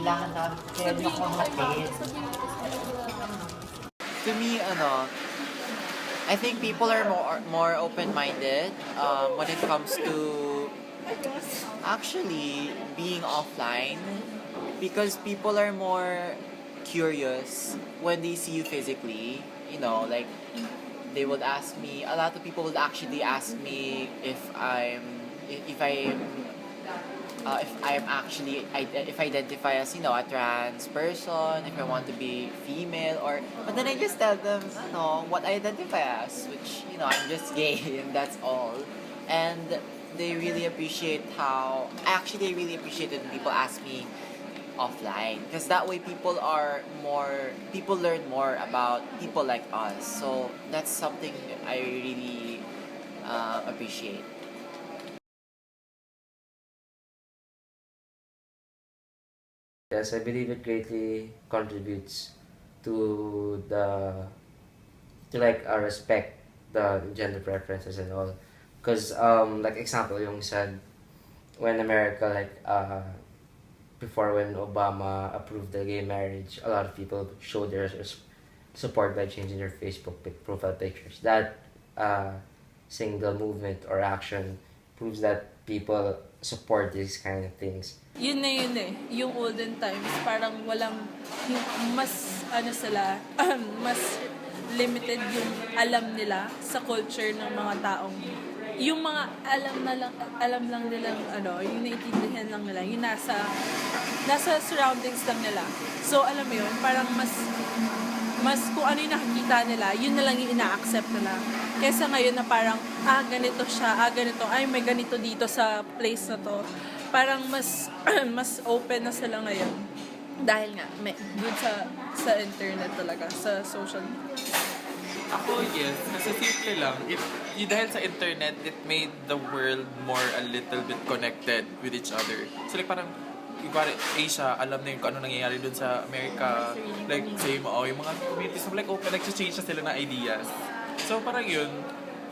kailangan na kaya ako hatid. To me, I think people are more open-minded when it comes to actually being offline, because people are more curious when they see you physically. Like they would ask me. A lot of people would actually ask me if I identify as a trans person, if I want to be female, but then I just tell them what I identify as, which I'm just gay and that's all. And they really appreciate they really appreciate it when people ask me offline, because that way people learn more about people like us. So that's something I really appreciate. Yes, I believe it greatly contributes to respect the gender preferences and all. Because like example, yung said when America before when Obama approved the gay marriage, a lot of people showed their support by changing their Facebook profile pictures. That single movement or action proves that people support these kind of things. Yun na yun eh, yung olden times, parang walang, mas, mas limited yung alam nila sa culture ng mga taong, yung mga alam lang nilang, yung naiintindihan lang nila, yung nasa surroundings lang nila. So, alam mo yun, parang mas kung ano yung nakikita nila, yun na lang yung ina-accept nila. Kesa ngayon na parang, ganito siya, ganito, may ganito dito sa place na to. Parang mas mas open na sila ngayon. Dahil nga, good sa internet talaga, sa social media. Ako, yes. Kasi simple lang. Dahil sa internet, it made the world more a little bit connected with each other. So like parang, Asia, alam na yung kung ano nangyayari dun sa America. Like, same, yung mga communities, like, open, nag-change na sila ng ideas. So parang yun,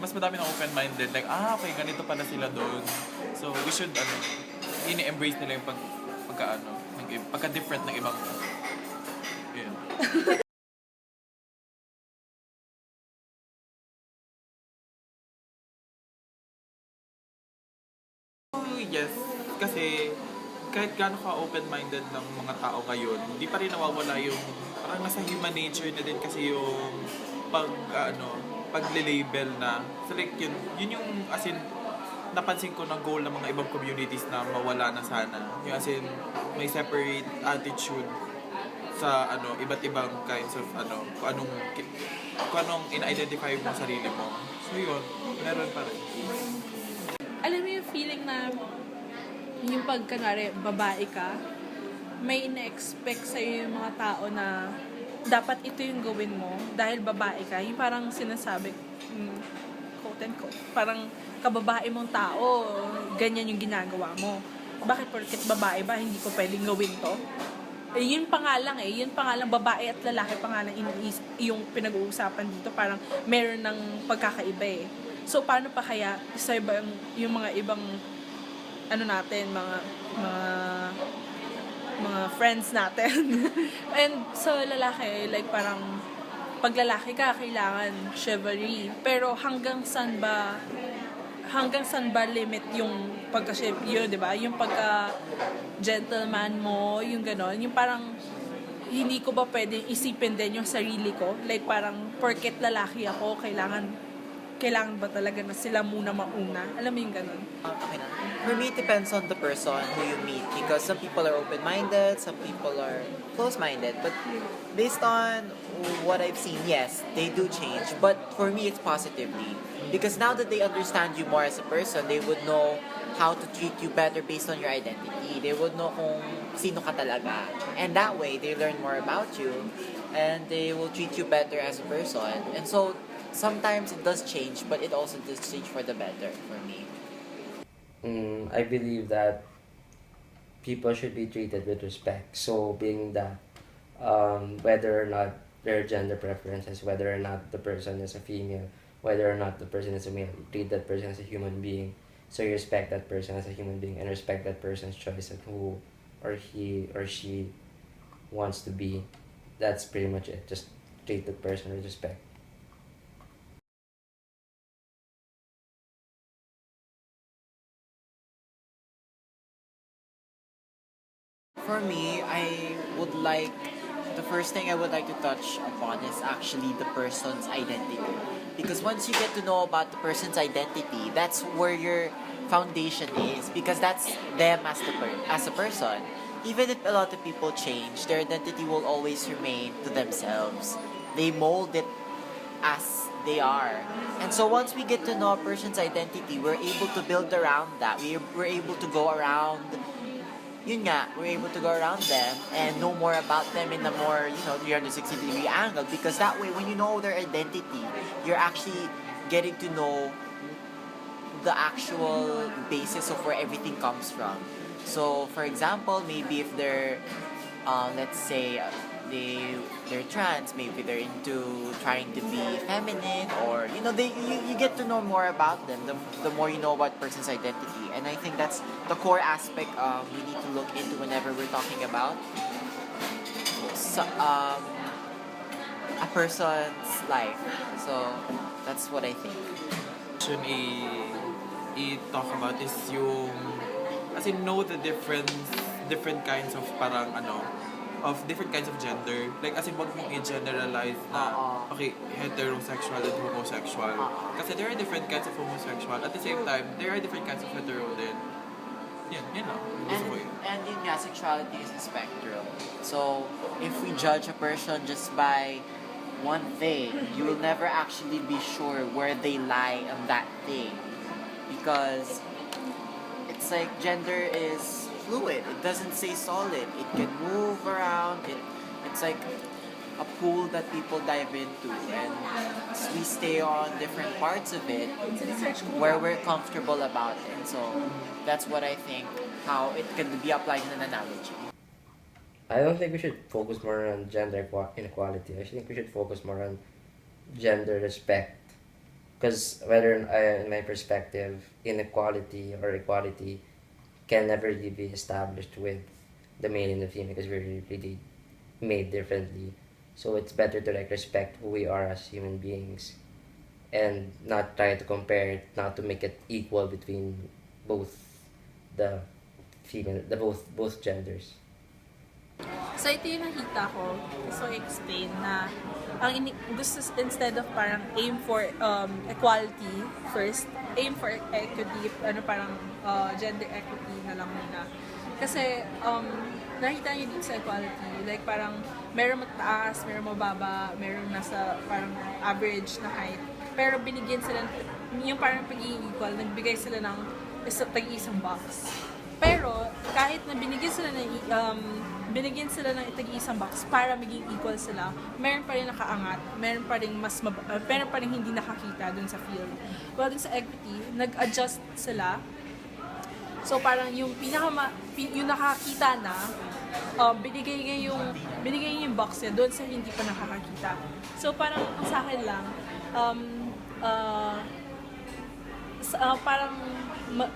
mas madami na open-minded. Like, okay, ganito pala sila doon. So we should, ini-embrace nila yung pagka-different ng ibang, yun. Yes, kasi kahit gaano ka open-minded ng mga tao ngayon, hindi pa rin nawawala yung parang nasa human nature na din kasi yung pagle-label na. So like yun yung as in napansin ko ng goal ng mga ibang communities na mawala na sana. Yung as in may separate attitude sa iba't ibang kinds of kung anong in-identify mo sarili mo. So yun, meron pa rin. Alam mo yung feeling na yung kunwari, babae ka, may ina-expect sa'yo yung mga tao na dapat ito yung gawin mo dahil babae ka. Yung parang sinasabi, quote and quote, parang kababae mong tao, ganyan yung ginagawa mo. Bakit porket babae ba, hindi ko pwedeng gawin to? Yun pa nga lang babae at lalaki pa nga lang yung pinag-uusapan dito, parang meron ng pagkakaiba eh. So, paano pa kaya sa yung mga ibang natin, mga friends natin. And so, lalaki, like parang pag lalaki ka, kailangan chivalry. Pero hanggang saan ba limit yung pagka-chivalry, di ba? Yung pagka-gentleman mo, yung gano'n. Yung parang, hindi ko ba pwedeng isipin din yung sarili ko? Like parang, porket lalaki ako, kailangan ba talaga na sila muna mauna? Alam mo yung ganun? Okay na. For me, it depends on the person who you meet, because some people are open-minded, some people are close-minded. But based on what I've seen, yes, they do change. But for me, it's positively. Because now that they understand you more as a person, they would know how to treat you better based on your identity. They would know kung sino ka talaga. And that way, they learn more about you, and they will treat you better as a person. And so, sometimes it does change, but it also does change for the better for me. I believe that people should be treated with respect. So, being that whether or not their gender preferences, whether or not the person is a female, whether or not the person is a male, treat that person as a human being. So, you respect that person as a human being and respect that person's choice of who or he or she wants to be. That's pretty much it. Just treat the person with respect. For me, the first thing I would like to touch upon is actually the person's identity. Because once you get to know about the person's identity, that's where your foundation is. Because that's them as a person. Even if a lot of people change, their identity will always remain to themselves. They mold it as they are. And so once we get to know a person's identity, we're able to build around that. We're able to go around we're able to go around them and know more about them in a more, 360-degree angle. Because that way, when you know their identity, you're actually getting to know the actual basis of where everything comes from. So, for example, maybe if they're, let's say, they're trans, maybe they're into trying to be feminine, or you get to know more about them the more you know about person's identity. And I think that's the core aspect we need to look into whenever we're talking about a person's life. So that's what I think. I-talk about is yung, as in know the different kinds of parang of different kinds of gender. Like, as in, wag mong i-generalize na, okay, heterosexual and homosexual. Kasi there are different kinds of homosexual. At the same time, there are different kinds of hetero din. Yun lang. Gusto ko yun. And yun nga, sexuality is a spectrum. So, if we judge a person just by one thing, you will never actually be sure where they lie on that thing. Because it's like gender is fluid. It doesn't stay solid. It can move around. It's like a pool that people dive into, and we stay on different parts of it where we're comfortable about it. So that's what I think, how it can be applied in an analogy. I don't think we should focus more on gender inequality. I think we should focus more on gender respect. Because whether in my perspective, inequality or equality can never really be established with the male and the female, because we're really made differently. So it's better to respect who we are as human beings and not try to compare it, not to make it equal between both the both genders. So ito yung nakita ko, so explain na gusto instead of parang aim for equality first, aim for equity, parang gender equity na lang muna. Kasi nakita niyo dito sa equality, like parang meron mataas, meron mababa, meron nasa parang average na height. Pero binigyan sila, yung parang pag-i-equal, nagbigay sila ng tag-isang box. Pero kahit na binigyan sila ng tag-isang box para maging equal sila, meron pa rin nakaangat, meron pa rin hindi nakakita dun sa field. Well, dun sa equity, nag-adjust sila. So parang yung yung nakakita na, binigay niya yung box niya doon sa hindi pa nakakakita. So parang ang sa akin lang,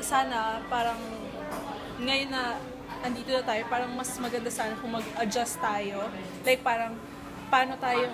sana parang ngayon na andito na tayo, parang mas maganda sana kung mag-adjust tayo. Like parang paano tayo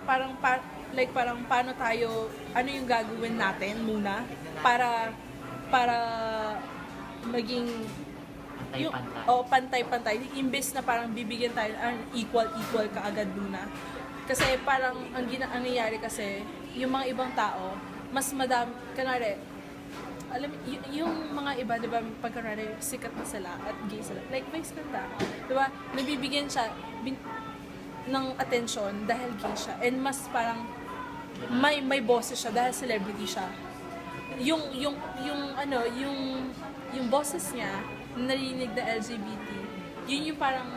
paano tayo, ano yung gagawin natin muna para maging yung pantay-pantay, imbes na parang bibigyan tayo equal kaagad muna. Kasi parang ang nangyayari kasi yung mga ibang tao mas madami, kanare alam yung mga iba, di ba, pagkanari sikat na sila at gay sila, like Vice Ganda, di ba, nabibigyan siya ng attention dahil gay siya, and mas parang may boses siya dahil celebrity siya. Yung boses niya narinig na LGBT, yun yung parang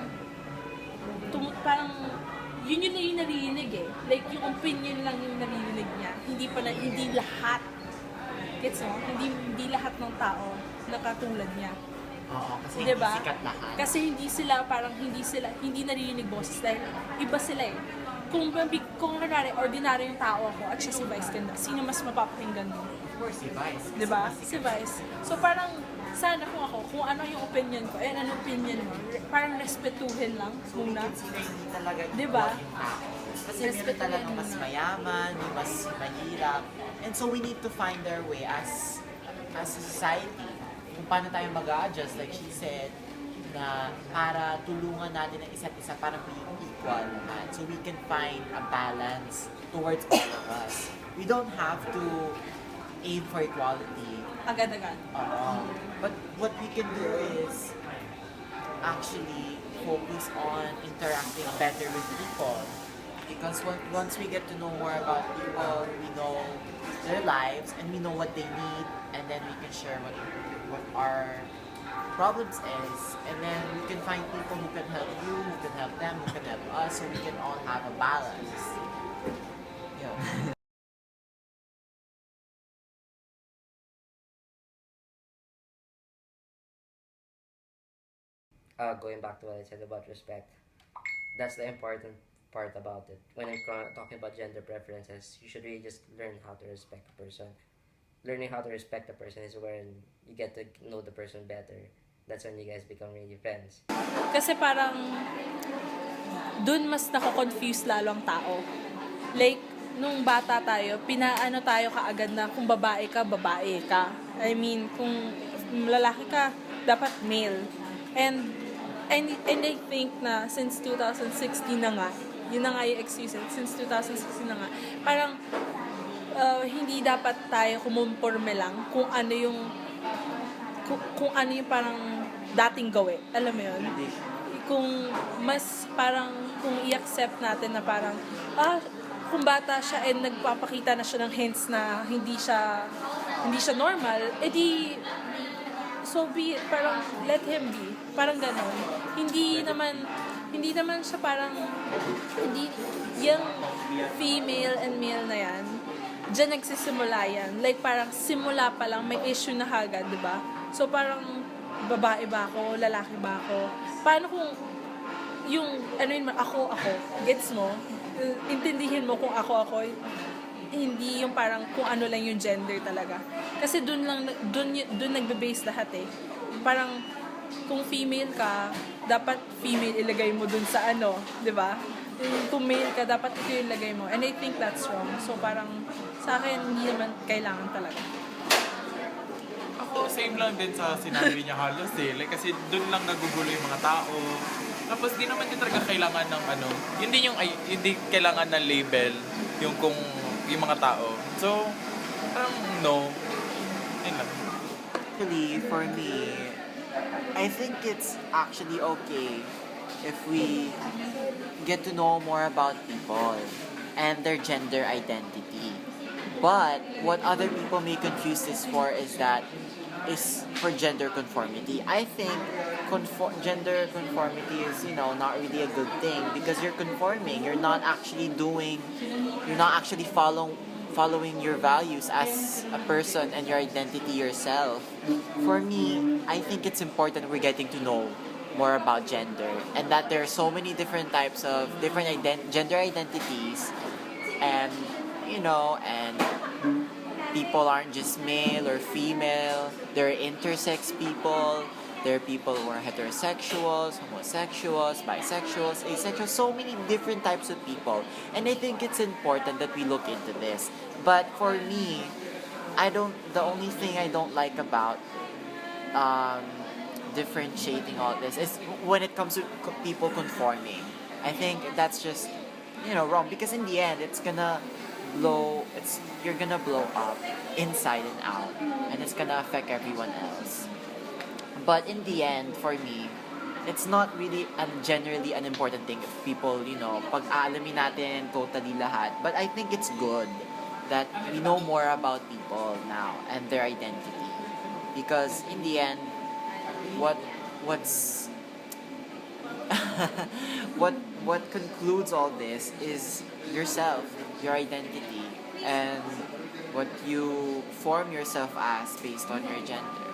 yun yung narinig eh, like yung opinion lang yung narinig niya, hindi lahat. Gets mo? Hindi lahat ng tao nakatulad niya. Oo, kasi diba? hindi sikat lahat. Kasi hindi naririnig boses dahil iba sila eh. Kung kunwari, ordinary yung tao ako at siya si Vice Ganda, sino mas mapapakinggan mo? course, si Vice. Di ba? Si Vice. So parang, sana kung ano yung opinion ko, and ano opinion mo, parang respetuhin lang muna. Hindi talaga Diba? equal yung tao. Kasi meron Respetuhin talagang mas muna. mayaman, may mas mahirap. And so we need to find our way as a society. Kung paano tayo mag-adjust, like she said, na para tulungan natin ang isa't isa para maging equal naman. So we can find a balance towards all of us. We don't have to aim for equality. Agad-agad. But what we can do is actually focus on interacting better with people. Because once we get to know more about people, we know their lives and we know what they need, and then we can share what our problems is, and then we can find people who can help you, who can help them, who can help us, so we can all have a balance. Yeah. Going back to what I said about respect, that's the important part about it. When I'm talking about gender preferences, you should really just learn how to respect a person. Learning how to respect a person is when you get to know the person better. That's when you guys become really friends. Kasi parang, dun mas nako-confuse lalo ang tao. Like, nung bata tayo, pinaano tayo kaagad na kung babae ka. I mean, kung lalaki ka, dapat male. And I think na since 2016 na nga, yun na nga yung excuse, since 2016 na nga, parang hindi dapat tayo kumumporme lang kung ano yung parang dating gawin. Alam mo yun? Kung mas parang kung i-accept natin na parang kung bata siya and nagpapakita na siya ng hints na hindi siya normal, edi so be it, parang let him be. Parang ganon. Hindi naman siya parang, hindi, yung female and male na yan, dyan nagsisimula yan. Like parang simula pa lang, may issue na agad, di ba? So parang, babae ba ako, lalaki ba ako? Paano kung, yung, ako, gets mo? Intindihin mo kung ako, hindi yung parang kung ano lang yung gender talaga. Kasi dun nagbe-base lahat eh. Parang kung female ka, dapat female ilagay mo dun sa ano, 'di ba? Kung male ka, dapat ito yung ilagay mo. And I think that's wrong. So parang sa akin hindi naman kailangan talaga. Ako, same lang din sa sinabi niya halos eh. Like, kasi dun lang nagugulo yung mga tao. Tapos di naman din talaga kailangan ng ano, hindi kailangan ng label yung kung yung mga tao. So, parang no. Yun lang. Actually, for me, I think it's actually okay if we get to know more about people and their gender identity. But what other people may confuse this for is for gender conformity. I think gender conformity is, not really a good thing because you're conforming. You're not actually following your values as a person and your identity yourself. For me, I think it's important we're getting to know more about gender and that there are so many different types of different gender identities, and and people aren't just male or female. There are intersex people. There are people who are heterosexuals, homosexuals, bisexuals, asexuals, so many different types of people. And I think it's important that we look into this. But for me, the only thing I don't like about differentiating all this is when it comes to people conforming. I think that's just, wrong, because in the end, you're gonna blow up inside and out, and it's gonna affect everyone else. But in the end, for me, it's not really generally an important thing if people, pag-aalamin natin totally lahat. But I think it's good that we know more about people now and their identity. Because in the end, what's what concludes all this is yourself, your identity, and what you form yourself as based on your gender.